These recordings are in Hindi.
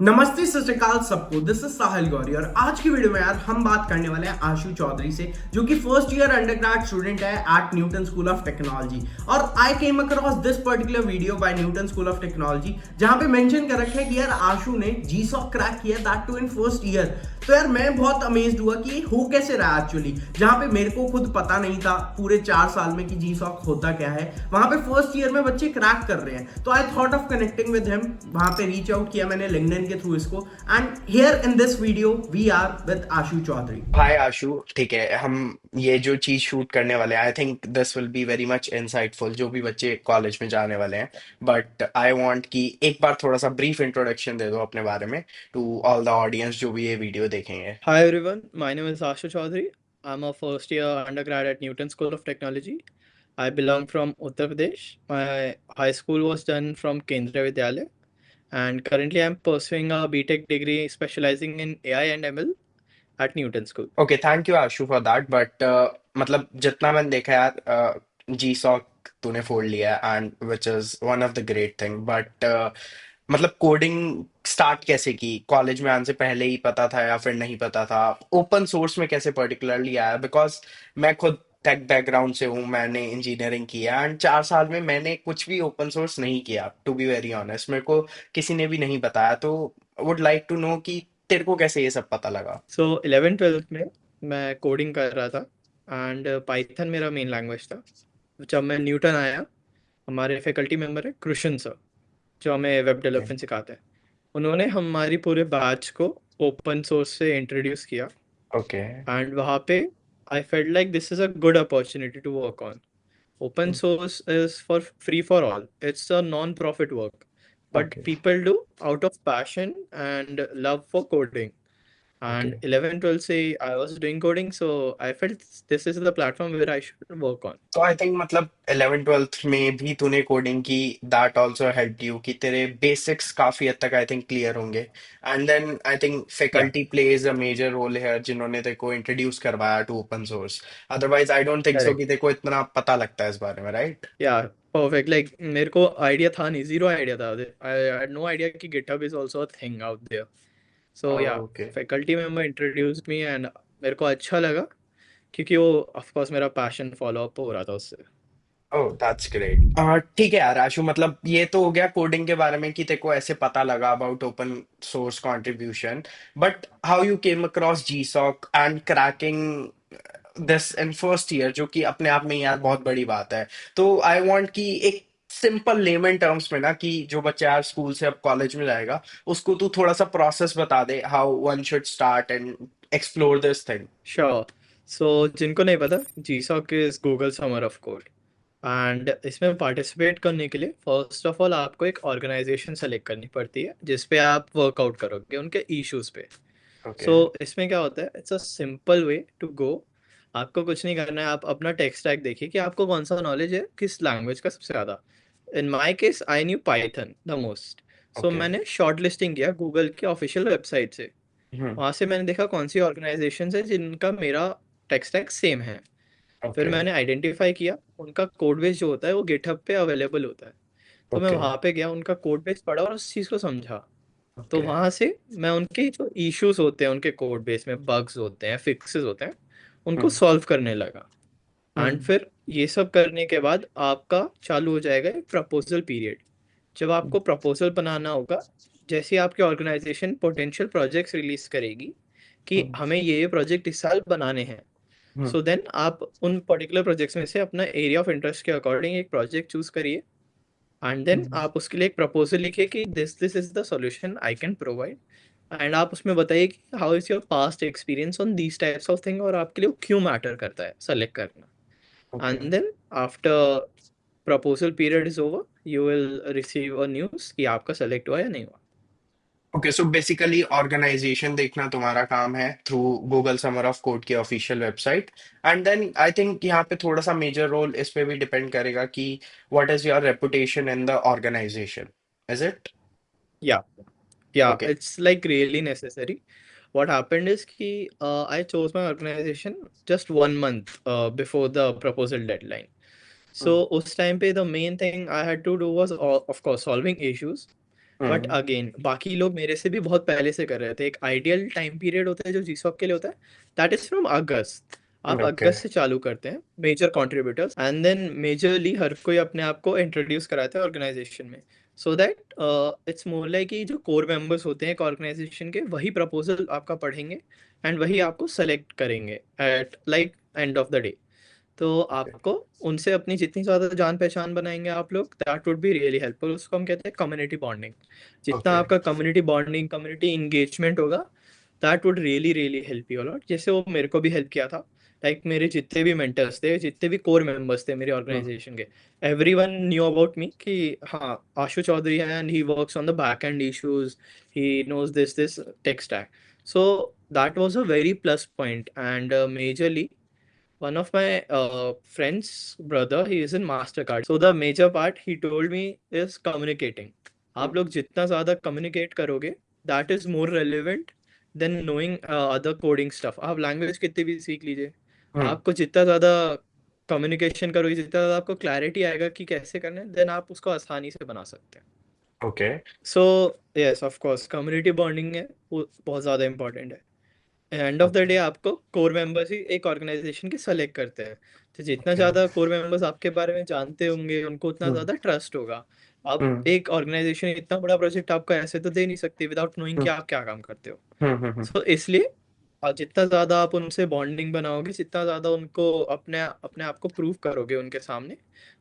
नमस्ते सत श्री अकाल सबको। दिस इज साहिल गौरी और आज की वीडियो में यार हम बात करने वाले हैं आशु चौधरी से, जो कि फर्स्ट ईयर अंडरग्रेड स्टूडेंट है at Newton school of Technology. और I came across this particular video by Newton school of Technology, जहां पे मेंशन कर रखा है कि यार आशु ने जीसॉक क्रैक किया, that too in first year. तो यार मैं बहुत अमेज्ड हुआ कि ये हो कैसे रहा एक्चुअली, जहां पे मेरे को खुद पता नहीं था पूरे 4 साल में कि जीसॉक होता क्या है। वहां पे फर्स्ट ईयर में बच्चे क्रैक कर रहे हैं, तो I thought of connecting with him. वहां पे रीच आउट किया मैंने लिंक्डइन के थ्रू इसको, and here in this video we are with Ashu Chaudhary. Hi Ashu. ठीक है, हम ये जो चीज शूट करने वाले हैं, I think this will be very much insightful जो भी बच्चे कॉलेज में जाने वाले हैं। बट आई वांट कि एक बार थोड़ा सा ब्रीफ इंट्रोडक्शन दे दो अपने बारे में टू ऑल द ऑडियंस जो भी ये वीडियो देखेंगे। Hi everyone, my name is Ashu Chaudhary. I'm a first year undergrad at Newton School of Technology. I belong from Uttar Pradesh. My high school was done from Kendriya Vidyalaya, and currently I'm pursuing a BTech degree specializing in AI and ML at Newton School. Okay, thank you Ashu for that. But मतलब जितना मैंने देखा यार, जी सॉक तूने फोड़ लिया है and which is one of the great thing. But मतलब कोडिंग स्टार्ट कैसे की? कॉलेज में आने से पहले ही पता था या फिर नहीं पता था? ओपन सोर्स में कैसे पर्टिकुलरली आया? बिकॉज मैं खुद टेक बैकग्राउंड से हूँ, मैंने इंजीनियरिंग किया एंड 4 साल में मैंने कुछ भी ओपन सोर्स नहीं किया। टू बी वेरी ऑनेस्ट, मेरे को किसी ने भी नहीं बताया। तो वुड लाइक टू नो कि तेरे को कैसे ये सब पता लगा। So 11th 12th में मैं कोडिंग कर रहा था एंड पाइथन मेरा मेन लैंग्वेज था। जब मैं न्यूटन आया, हमारे फैकल्टी मेंबर है कृष्ण सर, जो हमें वेब डेवलपमेंट सिखाते हैं। उन्होंने हमारी पूरे बैच को ओपन सोर्स से इंट्रोड्यूस किया ओके। एंड वहाँ पे I felt like this is a good opportunity to work on. Open source is for free for all. It's a non-profit work, but okay. people do out of passion and love for coding. Okay. And 11 12 say I was doing coding, so I felt this is the platform where I should work on. तो आई थिंक मतलब 11th 12th में भी तूने कोडिंग की, दैट आल्सो हेल्प यू कि तेरे बेसिक्स काफी हद तक आई थिंक क्लियर होंगे। And then I think Yeah, faculty plays a major role है जिन्होंने तेरे को इंट्रोड्यूस करवाया to open source. Otherwise I don't think so correct. कि तेरे को इतना पता लगता है इस बारे में, राइट? Yeah, perfect. Like मेरे को आइडिया था नहीं, जीरो आइडिया था। I had no idea कि GitHub is also a thing out there. So yeah, okay. faculty member introduced me and मेरे को अच्छा लगा क्योंकि वो ऑफ कोर्स मेरा पैशन फॉलो अप हो रहा था उससे। ओह, दैट्स ग्रेट। ठीक है यार आशु, मतलब ये तो हो गया कोडिंग के बारे में कि तेरे को ऐसे पता लगा about open source contribution. But how you came across GSoC and cracking this in first year, जो कि अपने आप में यार बहुत बड़ी बात है। तो आई वांट कि एक सिंपल लेमन टर्म्स में ना, कि जो बच्चा यार स्कूल से अब कॉलेज में जाएगा उसको तू थोड़ा सा प्रोसेस बता दे, how one should start and explore this thing. Sure. So जिनको नहीं पता, GSoC is Google summer of Code and इसमें पार्टिसिपेट करने के लिए फर्स्ट ऑफ ऑल आपको एक ऑर्गेनाइजेशन सेलेक्ट करनी पड़ती है जिस पे आप वर्कआउट करोगे उनके इश्यूज पे। ओके। सो इसमें क्या होता है, it's a simple way to go. आपको कुछ नहीं करना है, आप अपना टेक स्टैक देखिए कि आपको कौन सा नॉलेज है, किस लैंग्वेज का सबसे ज़्यादा। In my case I knew Python the most. So okay. मैंने शॉर्ट लिस्टिंग किया गूगल के ऑफिशियल वेबसाइट से। हम्म। वहाँ से मैंने देखा कौन सी ऑर्गेनाइजेशन है जिनका मेरा टेक स्टैक सेम है। फिर ओके। मैंने आइडेंटिफाई किया उनका कोड बेस जो होता है वो गिटहब पे अवेलेबल होता है। तो मैं ओके। वहाँ पे गया, उनका कोड बेस पढ़ा और उस चीज़ को समझा। तो ओके। वहाँ से मैं उनके जो इश्यूज होते हैं, उनके कोड बेस में बग्स होते हैं, फिक्सेस होते हैं, उनको हम्म। सॉल्व करने लगा। एंड हम्म। फिर ये सब करने के बाद आपका चालू हो जाएगा एक प्रपोजल पीरियड। जब आपको प्रपोजल बनाना होगा, जैसे ही आपकी ऑर्गेनाइजेशन पोटेंशियल प्रोजेक्ट्स रिलीज करेगी कि हम्म। हमें ये प्रोजेक्ट इस साल बनाने हैं, हम्म। सो देन आप उन पर्टिकुलर प्रोजेक्ट्स में से अपना एरिया ऑफ इंटरेस्ट के अकॉर्डिंग एक प्रोजेक्ट चूज करिए एंड देन हम्म। आप उसके लिए एक प्रपोजल लिखिए कि this is the solution I can provide. And आप उसमें बताइए कि how is your past experience on these types of thing और आपके लिए वो क्यों मैटर करता है सेलेक्ट करना। Okay. And then after proposal period is over, you will receive a news कि आपका सेलेक्ट हुआ या नहीं हुआ। ओके, सो बेसिकली ऑर्गेनाइजेशन देखना तुम्हारा काम है through Google summer of code की official website. And then I think यहाँ पे थोड़ा सा मेजर रोल इस पे भी डिपेंड करेगा कि what is your reputation in the organization, is it? या yeah, okay. it's like really necessary. What happened is कि I chose my organization just 1 month before the proposal deadline. So उस time पे the main thing I had to do was of course solving issues, but hmm. Again बाकी लोग मेरे से भी बहुत पहले से कर रहे थे। एक आइडियल टाइम पीरियड होता है जो जीसॉक के लिए होता है, दैट इज फ्रॉम अगस्त। आप ओके। अगस्त से चालू करते हैं major contributors, and then majorly हर कोई अपने आप को इंट्रोड्यूस कराता है ऑर्गेनाइजेशन में, so that it's more like कि जो कोर मेंबर्स होते हैं एक ऑर्गेनाइजेशन के, वही प्रपोजल आपका पढ़ेंगे एंड वही आपको सेलेक्ट करेंगे at like end of the day. तो आपको उनसे अपनी जितनी ज़्यादा जान पहचान बनाएंगे आप लोग, that would be really helpful. उसको हम कहते हैं कम्युनिटी बॉन्डिंग। जितना ओके। आपका कम्युनिटी बॉन्डिंग, कम्युनिटी इंगेजमेंट होगा, that would really really help you a lot. जैसे वो मेरे को भी हेल्प किया था। लाइक मेरे जितने भी मेंटर्स थे, जितने भी कोर मेंबर्स थे मेरे ऑर्गेनाइजेशन के, एवरीवन न्यू अबाउट मी कि हाँ, आशु चौधरी है and he works on the back end issues, he knows this tech stack. So that was a very plus point, and majorly one of my friend's brother, he is in Mastercard. So the major part he told me is communicating. आप लोग जितना ज़्यादा communicate करोगे, that is more relevant than knowing other coding stuff. आप language कितनी भी सीख लीजिए, हम्म। आपको जितना ज़्यादा communication करोगे, जितना ज़्यादा आपको clarity आएगा कि कैसे करना है, then आप उसको आसानी से बना सकते हैं। Okay. So yes, of course, community bonding है, वो बहुत ज़्यादा important है। And of the okay. Day आपको कोर मेंबर्स ही एक ऑर्गेनाइजेशन के सेलेक्ट करते हैं। तो जितना ओके। ज़्यादा कोर मेंबर्स आपके बारे में जानते होंगे, उनको उतना हम्म। ज़्यादा ट्रस्ट होगा। अब हम्म। एक ऑर्गेनाइजेशन इतना बड़ा प्रोजेक्ट आपको ऐसे तो दे नहीं सकती विदाउट नोइंग कि हम्म। आप क्या काम करते हो। हम्म। सो इसलिए जितना ज़्यादा आप उनसे बॉन्डिंग बनाओगे, जितना ज़्यादा उनको अपने अपने आप को प्रूव करोगे उनके सामने,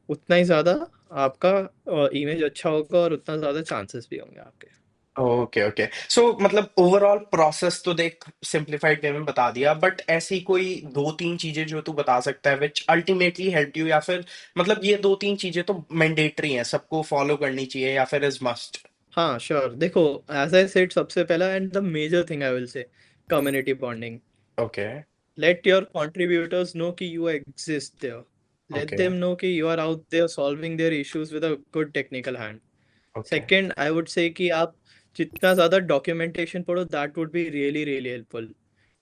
उतना ही ज़्यादा आपका इमेज अच्छा होगा और उतना ज़्यादा चांसेस भी होंगे आपके। ओके। ओके। सो मतलब ओवरऑल प्रोसेस तो देख सिंप्लीफाइड वे में बता दिया, बट ऐसी कोई दो तीन चीजें जो तू बता सकता है विच अल्टीमेटली हेल्प यू, या फिर मतलब ये दो तीन चीजें तो मैंडेटरी हैं, सबको फॉलो करनी चाहिए या फिर इज मस्ट? हाँ श्योर, देखो, एज आई सेड, सबसे पहला and the major thing I will say, community bonding. Okay. Let your contributors know कि you exist there. Let okay. them know कि you are out there solving their issues with a good technical hand. Okay. Second, I would say कि आप जितना ज़्यादा documentation पढ़ो, that would be really really helpful.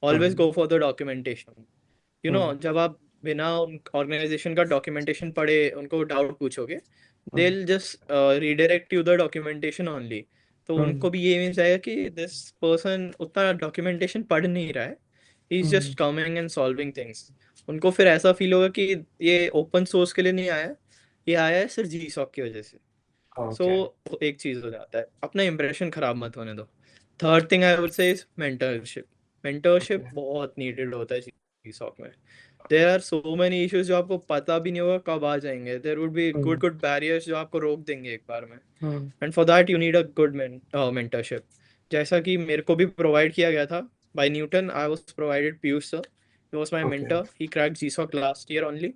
Always hmm. go for the documentation. You know, हम्म। जब आप बिना ऑर्गेनाइजेशन का डॉक्यूमेंटेशन पढ़े उनको डाउट पूछोगे, they hmm. Will just redirect you the documentation only. तो हम्म। उनको भी ये मिल जाएगा कि दिस पर्सन उतना डॉक्यूमेंटेशन पढ़ नहीं रहा है, he is hmm. Just coming and solving things. उनको फिर ऐसा फील होगा कि ये ओपन सोर्स के लिए नहीं आया, ये आया है सिर्फ जी सॉक की वजह से। So okay. एक चीज़ हो जाता है, अपना इंप्रेशन खराब मत होने दो। Third thing I would say is mentorship. Mentorship okay. बहुत नीडेड होता है जी सॉक में। There are so many issues जो आपको पता भी नहीं होगा कब आ जाएंगे। There would be good hmm. Good barriers जो आपको रोक देंगे एक बार में, hmm. And for that you need a good mentorship. जैसा कि मेरे को भी प्रोवाइड किया गया था by Newton. I was provided Piyush sir, he was my okay. Mentor. He cracked GSoC last year only,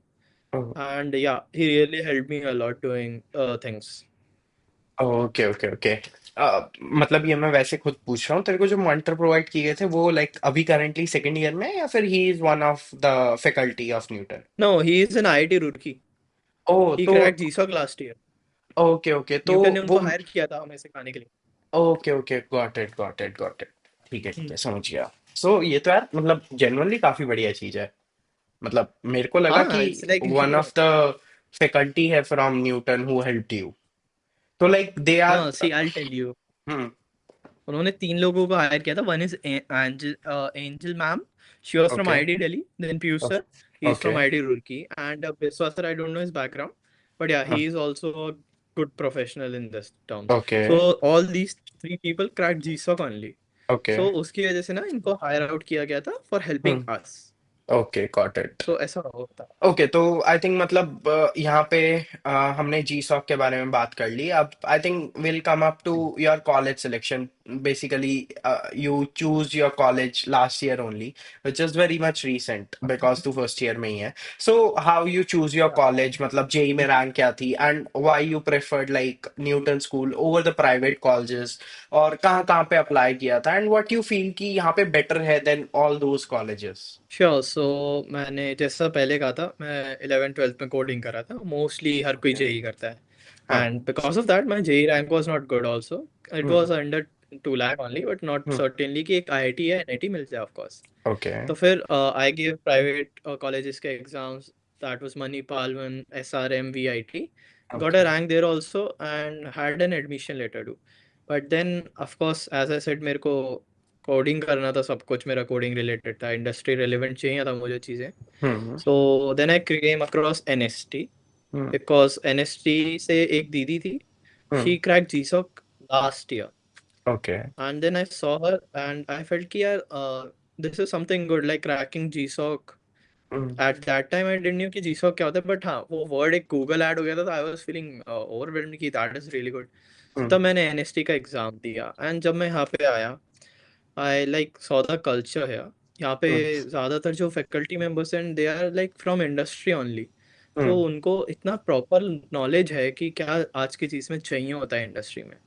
okay. And yeah he really helped me a lot doing things. Okay. Okay. Okay. मतलब ये मैं वैसे खुद पूछ रहा हूँ, तेरे को जो मॉनिटर प्रोवाइड किए गए थे वो लाइक अभी करंटली सेकंड ईयर में है, या फिर he is one of the faculty of Newton? No, he is an IIT Roorkee. Oh he तो cracked GSoC last year. Okay. Okay तो न्यूटन ने वो उनको हायर किया था हमें सिखाने के लिए। Okay. Okay. Got it, got it, got it. ठीक है, ठीक हम्म। है, समझ गया। सो ये तो यार मतलब जेन्युइनली काफी बढ़िया चीज है। मतलब मेरे को लगा हाँ, कि it's like one of the faculty है from Newton who helped you, तो लाइक दे आर। हाँ, सी आई टेल यू, हम्म। उन्होंने 3 लोगों को हायर किया था। One is Angel ma'am, she was from okay. IIT Delhi. Then Piyush sir, he is okay. From IIT Roorkee, and Biswa sir, I don't know his background, but yeah he is also a good professional in this terms. Okay. So all these 3 people cracked GSoC only. Okay. So उसकी वजह से ना इनको हायर आउट किया गया था for helping us. Okay, got it. So ऐसा होता है। ओके, तो आई थिंक मतलब यहाँ पे हमने जी सॉक के बारे में बात कर ली। अब I think will come up to your college selection. Basically you choose your college last year only, which is very much recent because तू फर्स्ट ईयर में ही है। So how you choose your college, मतलब जेई में रैंक क्या थी, and why you preferred like Newton school over the private colleges, और कहाँ कहाँ पे अप्लाई किया था, एंड व्हाट यू फील कि यहाँ पे बेटर है than all those colleges? Sure. So मैंने जैसा पहले कहा था, मैं 11th 12th में कोडिंग कर रहा था। मोस्टली हर कोई ओके। जेई करता है, हाँ। And because of that my JEE rank was not good also. It hmm. Was under 2 lakh only, but not hmm. Certainly कि एक आईआईटी या एनआईटी मिल जाए ऑफकोर्स। ओके। तो फिर आई गिव प्राइवेट कॉलेजेस के exams, that was Manipal one, SRM, VIT. Got a okay. Rank there also and had an admission letter too. But then of course as I said मेरे को कोडिंग करना था, सब कुछ मेरा कोडिंग रिलेटेड था, इंडस्ट्री रिलेवेंट चाहिए था मुझे चीज़ें. Hmm so then I came across NST, hmm because NST से एक दीदी थी, hmm she crack जीसॉक last year. Okay And then I saw her and I felt कि यार this is something good like cracking GSOC. Hmm At that time I didn't knew कि GSOC क्या होता है, but हाँ वो word एक Google ad हो गया था, तो I was feeling overwhelmed कि that is really good. So हम्म तब मैंने NST का एग्जाम दिया and जब मैं यहाँ पे आया I like saw the culture है. यहाँ पे हम्म ज़्यादातर जो फैकल्टी मेंबर्स हैं they are like from industry only. तो हम्म उनको इतना प्रॉपर नॉलेज है कि क्या आज की चीज़ में चाहिए होता है इंडस्ट्री में.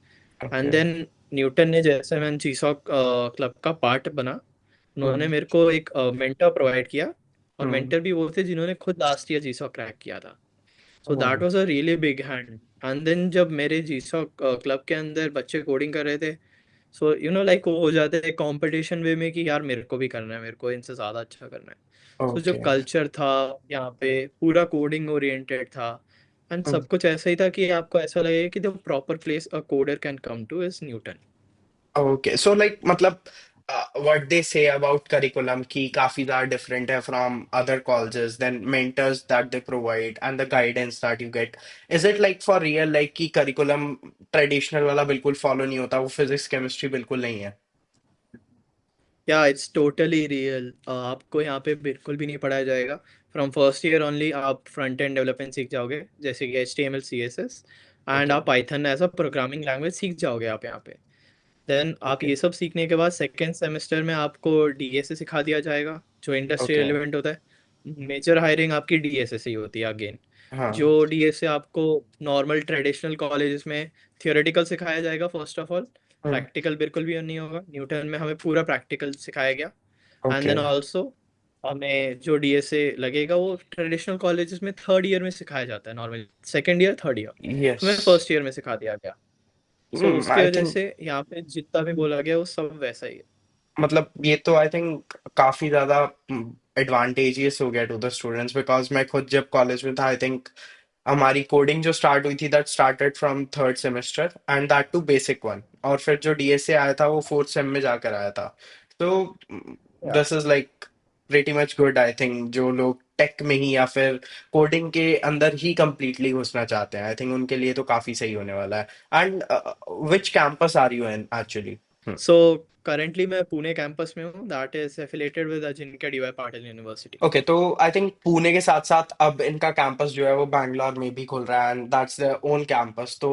एंड ओके देन न्यूटन ने, जैसे मैं जीसॉक क्लब का पार्ट बना, उन्होंने हम्म मेरे को एक मेंटर प्रोवाइड किया. और हम्म मेंटर भी वो थे जिन्होंने खुद लास्ट ईयर जीसॉक क्रैक किया था. So oh, that was a really big hand. And then जब मेरे जीसॉक क्लब के अंदर बच्चे कोडिंग कर रहे थे, सो यू नो लाइक वो हो जाते हैं कंपटीशन वे में कि यार मेरे को भी करना है, मेरे को इनसे ज़्यादा अच्छा करना है. सो जो ओके कल्चर था यहाँ पे पूरा कोडिंग ओरिएंटेड था. एंड सब कुछ ऐसा ही था कि आपको ऐसा लगेगा कि the proper place a coder can come to is Newton. Okay so like मतलब what they say about curriculum की काफी ज्यादा डिफरेंट है from other colleges than mentors that they provide and the guidance that you get is it like for real like कि करिकुलम ट्रेडिशनल वाला बिल्कुल फॉलो नहीं होता वो फिजिक्स केमिस्ट्री बिल्कुल नहीं है या इट्स टोटली रियल. आपको यहाँ पे बिल्कुल भी नहीं पढ़ाया जाएगा. फ्रॉम फर्स्ट ईयर ओनली आप फ्रंट एंड डेवलपमेंट सीख जाओगे, जैसे कि HTML CSS. एंड ओके आप Python as a programming language सीख जाओगे आप यहाँ पे. देन आप ओके ये सब सीखने के बाद सेकेंड सेमेस्टर में आपको DSA सिखा दिया जाएगा, जो इंडस्ट्री ओके रिलेवेंट होता है. मेजर हायरिंग आपकी DSA से ही होती है अगेन. जो हाँ DSA आपको नॉर्मल ट्रेडिशनल कॉलेजेस में थियोरेटिकल सिखाया जाएगा first of all, hmm practical बिल्कुल भी नहीं होगा. न्यूटन में हमें पूरा प्रैक्टिकल सिखाया गया. एंड ओके देन ऑल्सो हमें जो DSA लगेगा वो ट्रेडिशनल कॉलेजेस में थर्ड ईयर में सिखाया जाता है, normally second year third year. Yes हमें फर्स्ट ईयर में सिखा दिया गया. सो उसकी आई वजह थिंक से यहाँ पे जितना भी बोला गया वो सब वैसा ही है. मतलब ये तो आई थिंक काफी ज्यादा एडवांटेजियस हो गया टू द स्टूडेंट्स बिकॉज मैं खुद जब कॉलेज में था आई थिंक हमारी कोडिंग जो स्टार्ट हुई थी that started from third semester and that too basic one और फिर जो डीएसए आया था वो फोर्थ सेम में जाकर आया था तो Yeah. This is like pretty much good I think जो लोग टेक में ही या फिर कोडिंग के अंदर ही कंप्लीटली घुसना चाहते हैं आई थिंक उनके लिए तो काफी सही होने वाला है and which campus are you in actually so currently मैं पुणे कैंपस में हूँ, that is affiliated with Ajinkya DY Patil university. Okay तो आई थिंक पुणे के साथ साथ अब इनका कैंपस जो है वो बैंगलोर में भी खुल रहा है and that's their own campus तो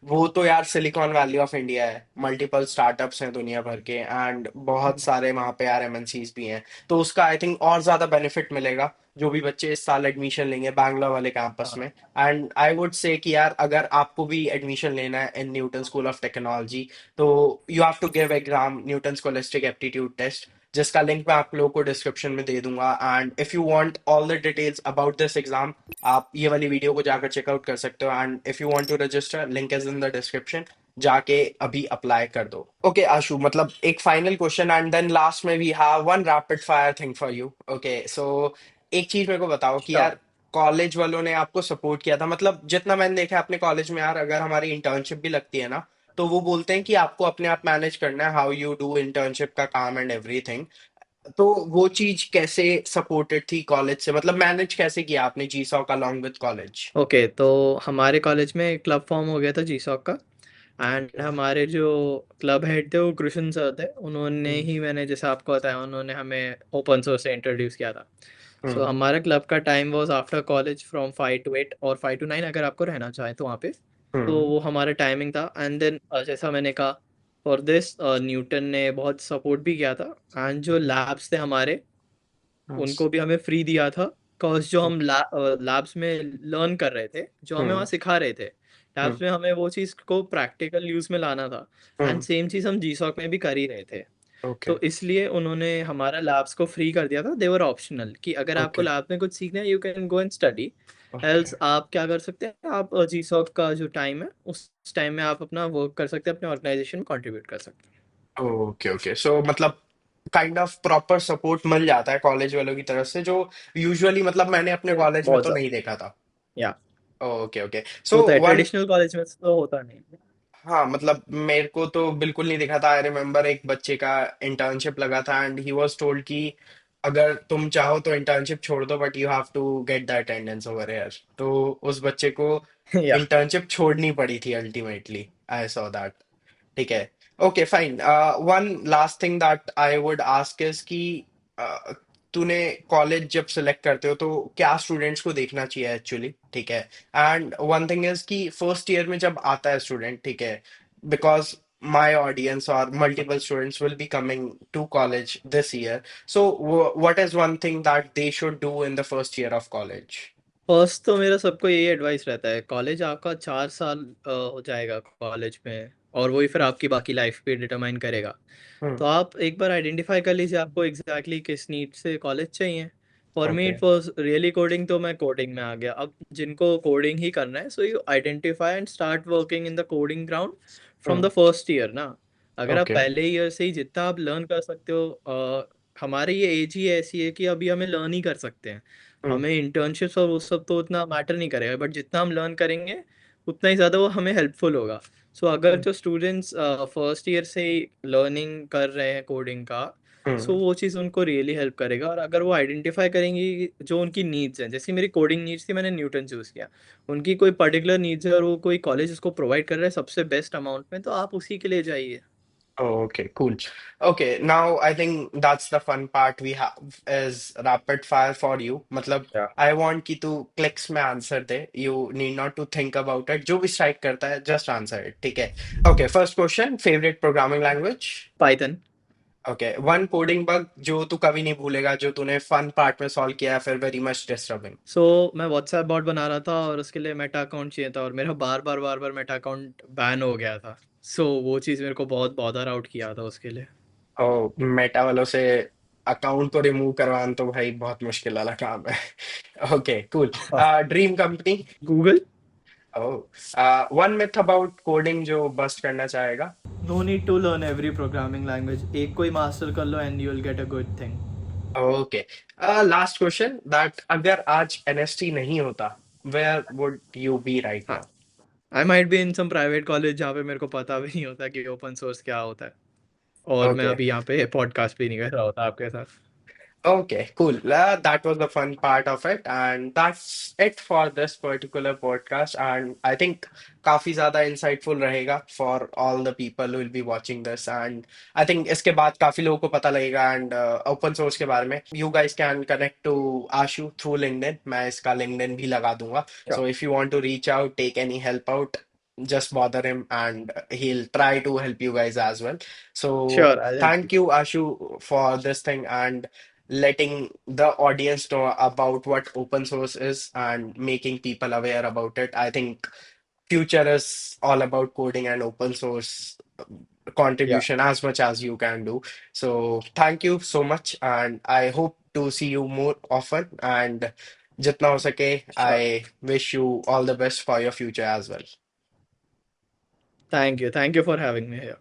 वो तो यार सिलिकॉन वैली ऑफ इंडिया है मल्टीपल स्टार्टअप्स हैं दुनिया भर के एंड बहुत सारे वहाँ पे यार एमएनसीज भी हैं तो उसका आई थिंक और ज्यादा बेनिफिट मिलेगा जो भी बच्चे इस साल एडमिशन लेंगे बैंगलोर वाले कैंपस में एंड आई वुड से कि यार अगर आपको भी एडमिशन लेना है in Newton school of technology तो you have to give exam Newton scholastic aptitude test जिसका लिंक मैं आप लोगों को डिस्क्रिप्शन में दे दूंगा and if you want all the details about this exam आप ये वाली वीडियो को जाकर चेकआउट कर सकते हो and if you want to register link is in the description जाके अभी अप्लाई कर दो ओके आशु मतलब एक final question and then last में we have one rapid fire thing for you okay so एक चीज मेरे को बताओ कि श्योर. यार कॉलेज वालों ने आपको सपोर्ट किया था मतलब जितना मैंने देखा है अपने कॉलेज में यार अगर हमारी इंटर्नशिप भी लगती है ना तो वो बोलते हैं कि आपको अपने आप मैनेज करना है हाउ यू डू इंटर्नशिप का काम एंड एवरीथिंग तो वो चीज कैसे सपोर्टेड थी कॉलेज से मतलब मैनेज कैसे किया आपने GSoC along with college okay, तो हमारे कॉलेज में क्लब फॉर्म हो गया था GSOC का. एंड हमारे जो क्लब हेड थे वो कृष्ण सर थे, उन्होंने हम्म ही, मैंने जैसे आपको बताया, उन्होंने हमें ओपन सोर्स से इंट्रोड्यूस किया था. सो हम्म हमारा क्लब का time was after college from 5 to 8 और 5 to 9 अगर आपको रहना चाहे तो वहाँ पे. तो हम्म वो हमारा टाइमिंग था. एंड देन जैसा मैंने कहा, फॉर दिस न्यूटन ने बहुत सपोर्ट भी किया था. एंड जो लैब्स थे हमारे, उनको भी हमें फ्री दिया था. बिकॉज जो हम लैब्स में लर्न कर रहे थे, जो हमें वहाँ हम्म सिखा रहे थे, हम्म लैब्स में हमें वो चीज़ को प्रैक्टिकल यूज़ में लाना था. एंड हम्म सेम चीज़ हम GSOC में भी कर ही रहे थे. ओके तो इसलिए उन्होंने हमारा लैब्स को फ्री कर दिया था. देवर ऑप्शनल कि अगर आपको ओके लैब में कुछ सीखना है, you can go and study. Okay else आप क्या कर सकते हैं, आप GSOC का जो टाइम है उस टाइम में आप अपना वर्क कर सकते हैं, अपने ऑर्गेनाइजेशन में कंट्रीब्यूट कर सकते हैं. ओके ओके सो मतलब काइंड ऑफ प्रॉपर सपोर्ट मिल जाता है कॉलेज वालों की तरफ से जो यूजुअली मतलब मैंने अपने कॉलेज में बहुत तो ज़्यादा. नहीं देखा था या ओके ओके सो होता है, वन ट्रेडिशनल कॉलेज में तो होता नहीं. हाँ मतलब मेरे को तो बिल्कुल नहीं दिखा था। आई रिमेम्बर एक बच्चे का इंटर्नशिप लगा था एंड ही वाज टोल्ड कि अगर तुम चाहो तो इंटर्नशिप छोड़ दो but you have to get the attendance over here. तो उस बच्चे को या इंटर्नशिप छोड़नी पड़ी थी अल्टीमेटली। I saw that. ठीक है। Okay fine. One last thing that I would ask is कि uh, तूने कॉलेज जब सिलेक्ट करते हो तो क्या स्टूडेंट्स को देखना चाहिए एक्चुअली। ठीक है। एंड वन थिंग इज कि फर्स्ट ईयर में जब आता है स्टूडेंट, ठीक है, बिकॉज माई ऑडियंस और multiple students will be coming to college this year, so what is one thing that they should do in the first year of college? First तो मेरा सबको यही एडवाइस रहता है, कॉलेज आपका 4 साल हो जाएगा कॉलेज में, और वही फिर आपकी बाकी लाइफ भी डिटरमाइन करेगा। तो आप एक बार आइडेंटिफाई कर लीजिए आपको एग्जैक्टली किस नीड से कॉलेज चाहिए। For me okay. It was really coding, तो मैं कोडिंग में आ गया। अब जिनको कोडिंग ही करना है, so you identify and start working in the coding ground from the first year ना। अगर आप ओके। पहले ईयर से ही जितना आप लर्न कर सकते हो, हमारी ये एज ही ऐसी है कि अभी हमें लर्न ही कर सकते हैं। हमें इंटर्नशिप्स और वो सब तो उतना मैटर नहीं करेगा, बट जितना हम लर्न करेंगे उतना ही ज़्यादा वो हमें हेल्पफुल होगा। सो अगर जो स्टूडेंट्स फर्स्ट ईयर से ही लर्निंग कर रहे हैं कोडिंग का, सो वो चीज़ उनको रियली हेल्प करेगा। और अगर वो आइडेंटिफाई करेंगी कि जो उनकी नीड्स हैं, जैसे मेरी कोडिंग नीड्स थी, मैंने न्यूटन चूज़ किया। उनकी कोई पर्टिकुलर नीड्स है और वो कोई कॉलेज उसको प्रोवाइड कर रहा है सबसे बेस्ट अमाउंट में, तो आप उसी के लिए जाइए। Okay, cool. Okay, now I think that's the fun part we have is rapid fire for you. मतलब Yeah. I want कि तू clicks में answer they. You need not to think about it. जो भी strike करता है, just answer it. ठीक है. Okay, first question, favorite programming language? Python. Okay, one coding bug जो तू कभी नहीं भूलेगा, जो तूने fun part में solve किया है, फिर very much disturbing. मैं व्हाट्सएप बॉट बना रहा था और उसके लिए मेटा अकाउंट चाहिए था, और मेरा बार बार मेटा अकाउंट बैन हो गया था। वो चीज़ मेरे को बहुत बॉदर आउट किया था उसके लिए। ओ, मेटा वालों से अकाउंट को रिमूव करवाना तो भाई बहुत मुश्किल वाला काम है। Okay, cool. Dream company? Google. Oh, one myth about coding जो बस्ट करना चाहेगा? No need to learn every programming language, एक को ही मास्टर कर लो and you will get a good thing. Okay, last question, that अगर आज एनएसटी नहीं होता, where would you be right हाँ, now? I might be in some private college जहाँ पे मेरे को पता भी नहीं होता कि ओपन सोर्स क्या होता है, और मैं ओके। अभी यहाँ पे पॉडकास्ट भी नहीं कर रहा होता आपके साथ। Okay, cool. That was the fun part of it, and that's it for this particular podcast. And I think काफी ज्यादा insightful रहेगा for all the people who will be watching this. And I think इसके बाद काफी लोगों को पता लगेगा and open source के बारे में. You guys can connect to Ashu through LinkedIn. मैं इसका LinkedIn भी लगा दूंगा. Sure. So if you want to reach out, take any help out, just bother him and he'll try to help you guys as well. So Sure, I'll help you. thank you, Ashu, for this thing and letting the audience know about what open source is and making people aware about it. I think future is all about coding and open source Yeah, contribution as much as you can do. So thank you so much and I hope to see you more often and jitna ho sake, sure. I wish you all the best for your future as well. Thank you for having me here.